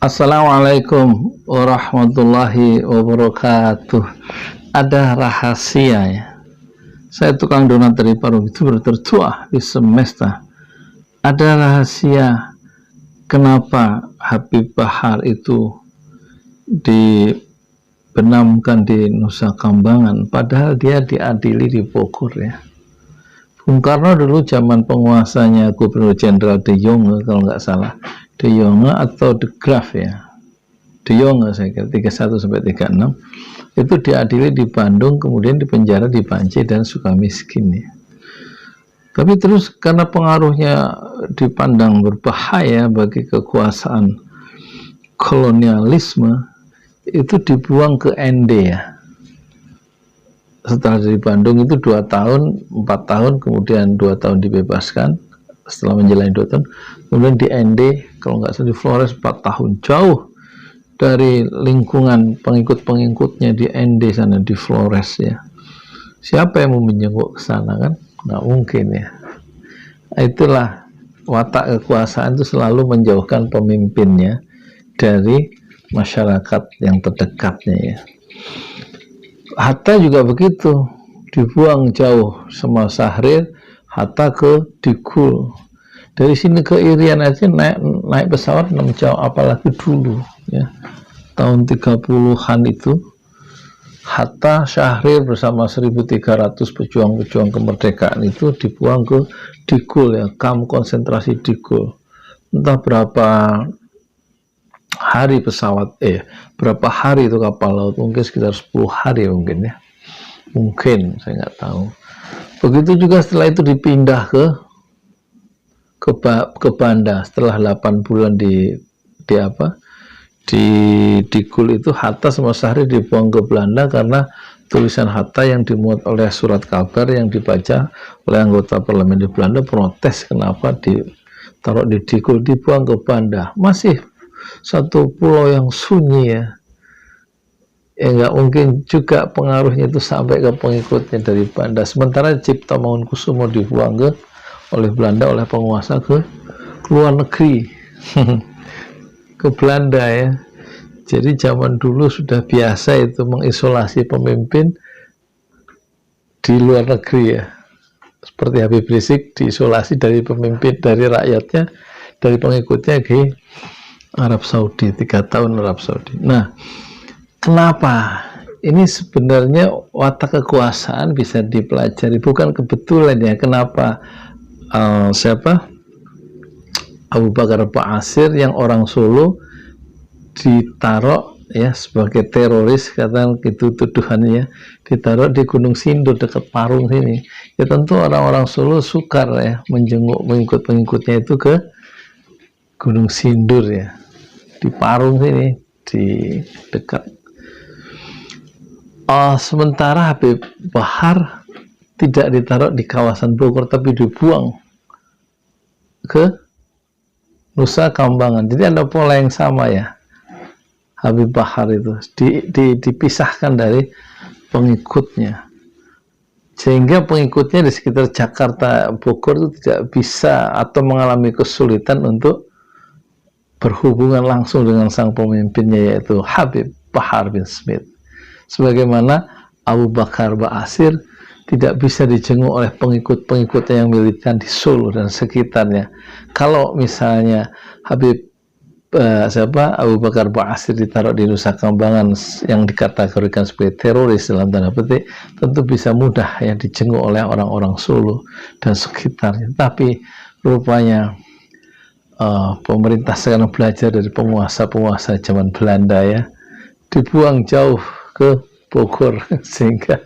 Assalamualaikum warahmatullahi wabarakatuh. Ada rahasia ya. Saya tukang donat dari Parung itu tertua di semesta. Ada rahasia kenapa Habib Bahar itu dibenamkan di Nusa Kambangan, padahal dia diadili di Bogor ya. Bung Karno dulu zaman penguasanya Gubernur Jenderal De Jonge, kalau nggak salah, De Jonge atau De Graaf ya, De Jonge saya kira 31 sampai 36 itu diadili di Bandung, kemudian dipenjara di Banci dan Sukamiskin ya. Tapi terus karena pengaruhnya dipandang berbahaya bagi kekuasaan kolonialisme, itu dibuang ke ND ya. Setelah dari Bandung itu 2 tahun, 4 tahun, kemudian 2 tahun dibebaskan setelah menjalani 2 tahun, kemudian di ND, kalau nggak salah di Flores 4 tahun, jauh dari lingkungan pengikut-pengikutnya di ND sana, di Flores ya. Siapa yang mau menjenguk ke sana kan? Nggak mungkin ya. Itulah watak kekuasaan itu selalu menjauhkan pemimpinnya dari masyarakat yang terdekatnya ya. Hatta juga begitu, dibuang jauh sama Syahrir, Hatta ke Digul. Dari sini ke Irian aja naik pesawat 6 jam, apalagi dulu ya. Tahun 30-an itu Hatta, Syahrir bersama 1.300 pejuang-pejuang kemerdekaan itu dibuang ke Digul ya, kamp konsentrasi Digul. Entah berapa hari pesawat, berapa hari itu kapal laut, mungkin sekitar 10 hari mungkin ya, mungkin, saya nggak tahu. Begitu juga setelah itu dipindah ke Banda setelah 8 bulan di Digul itu. Hatta sama Syahrir dibuang ke Belanda karena tulisan Hatta yang dimuat oleh surat kabar yang dibaca oleh anggota parlemen di Belanda protes kenapa ditaruh di Digul, dibuang ke Banda. Masih satu pulau yang sunyi ya, nggak mungkin juga pengaruhnya itu sampai ke pengikutnya dari Banda. Sementara Cipta Mangunkusumo dibuang oleh Belanda, oleh penguasa ke luar negeri ke Belanda ya. Jadi zaman dulu sudah biasa itu mengisolasi pemimpin di luar negeri ya, seperti Habib Rizik diisolasi dari pemimpin, dari rakyatnya, dari pengikutnya di Arab Saudi, 3 tahun Arab Saudi. Nah, kenapa? Ini sebenarnya watak kekuasaan bisa dipelajari, bukan kebetulan ya. Kenapa Abu Bakar Ba'asyir yang orang Solo ditaruh ya sebagai teroris, katakan gitu tuduhannya, ditaruh di Gunung Sindur dekat Parung sini. Ya tentu orang-orang Solo sukar ya menjenguk pengikut-pengikutnya itu ke Gunung Sindur ya, di Parung sini, di dekat. Sementara Habib Bahar tidak ditaruh di kawasan Bogor, tapi dibuang ke Nusa Kambangan. Jadi ada pola yang sama ya. Habib Bahar itu dipisahkan dari pengikutnya, sehingga pengikutnya di sekitar Jakarta, Bogor itu tidak bisa atau mengalami kesulitan untuk berhubungan langsung dengan sang pemimpinnya, yaitu Habib Bahar bin Smith. Sebagaimana Abu Bakar Ba'asyir tidak bisa dijenguk oleh pengikut-pengikutnya yang militan di Solo dan sekitarnya. Kalau misalnya Abu Bakar Ba'asyir ditaruh di Nusa Kambangan yang dikategorikan sebagai teroris dalam tanda petik, tentu bisa mudah ya dijenguk oleh orang-orang Solo dan sekitarnya. Tapi rupanya pemerintah sekarang belajar dari penguasa-penguasa zaman Belanda ya, dibuang jauh ke Bogor sehingga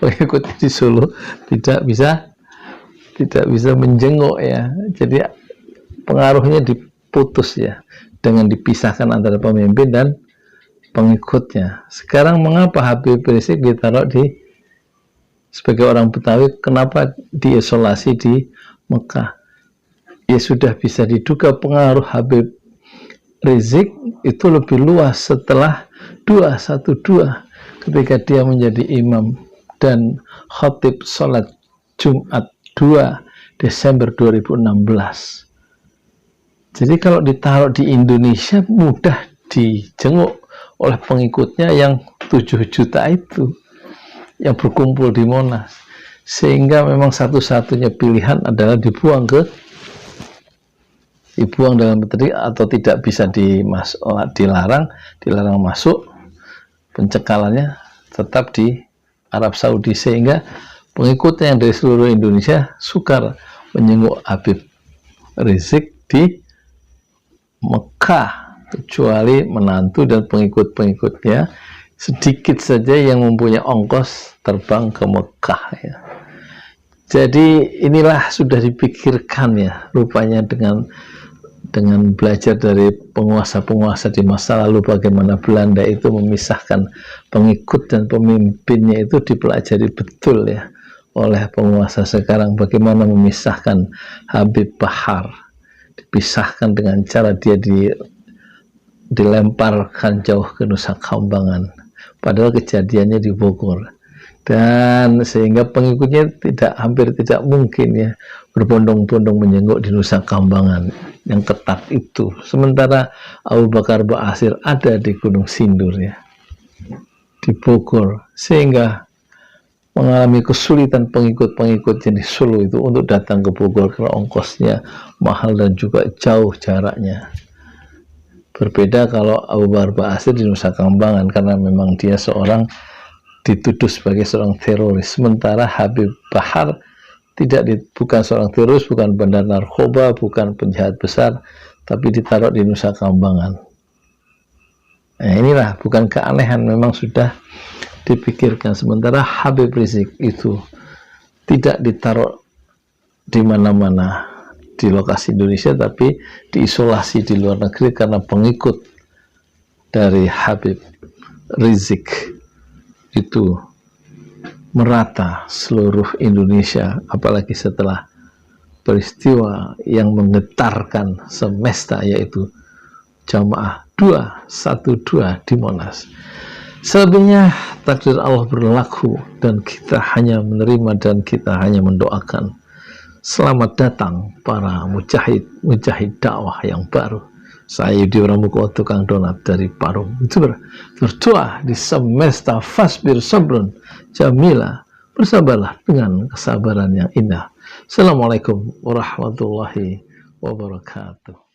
pengikut di Solo tidak bisa menjenguk ya. Jadi pengaruhnya diputus ya, dengan dipisahkan antara pemimpin dan pengikutnya. Sekarang mengapa Habib Rizik ditaruh sebagai orang Betawi, kenapa diisolasi di Mekah? Ya sudah bisa diduga pengaruh Habib Rizik itu lebih luas setelah 212 ketika dia menjadi imam dan khatib sholat Jumat 2 Desember 2016. Jadi kalau ditaruh di Indonesia mudah dijenguk oleh pengikutnya yang 7 juta itu yang berkumpul di Monas, sehingga memang satu-satunya pilihan adalah dibuang dalam petri atau tidak bisa dilarang masuk, pencekalannya tetap di Arab Saudi, sehingga pengikutnya yang dari seluruh Indonesia sukar menjenguk Habib Rizik di Mekah, kecuali menantu dan pengikut-pengikutnya sedikit saja yang mempunyai ongkos terbang ke Mekah ya. Jadi inilah sudah dipikirkan ya rupanya dengan belajar dari penguasa-penguasa di masa lalu, bagaimana Belanda itu memisahkan pengikut dan pemimpinnya, itu dipelajari betul ya oleh penguasa sekarang, bagaimana memisahkan Habib Bahar, dipisahkan dengan cara dia dilemparkan jauh ke Nusa Kambangan, padahal kejadiannya di Bogor, dan sehingga pengikutnya hampir tidak mungkin ya berbondong-bondong menjenguk di Nusa Kambangan yang ketat itu, sementara Abu Bakar Ba'asyir ada di Gunung Sindur ya, di Bogor, sehingga mengalami kesulitan pengikut-pengikut jenis Solo itu untuk datang ke Bogor karena ongkosnya mahal dan juga jauh jaraknya. Berbeda kalau Abu Bakar Ba'asyir di Nusa Kambangan, karena memang dia dituduh sebagai seorang teroris, sementara Habib Bahar bukan seorang teroris, bukan bandar narkoba, bukan penjahat besar, tapi ditaruh di Nusa Kambangan. Nah, inilah bukan keanehan, memang sudah dipikirkan. Sementara Habib Rizik itu tidak ditaruh di mana-mana di lokasi Indonesia, tapi diisolasi di luar negeri karena pengikut dari Habib Rizik itu merata seluruh Indonesia, apalagi setelah peristiwa yang menggetarkan semesta, yaitu Jamaah 212 di Monas. Selebihnya takdir Allah berlaku dan kita hanya menerima dan kita hanya mendoakan selamat datang para mujahid dakwah yang baru. Saya Yudi Pramuko, tukang donat dari Parung, itu berdoa di semesta, fasbir sabrun jamila, bersabarlah dengan kesabaran yang indah. Assalamualaikum warahmatullahi wabarakatuh.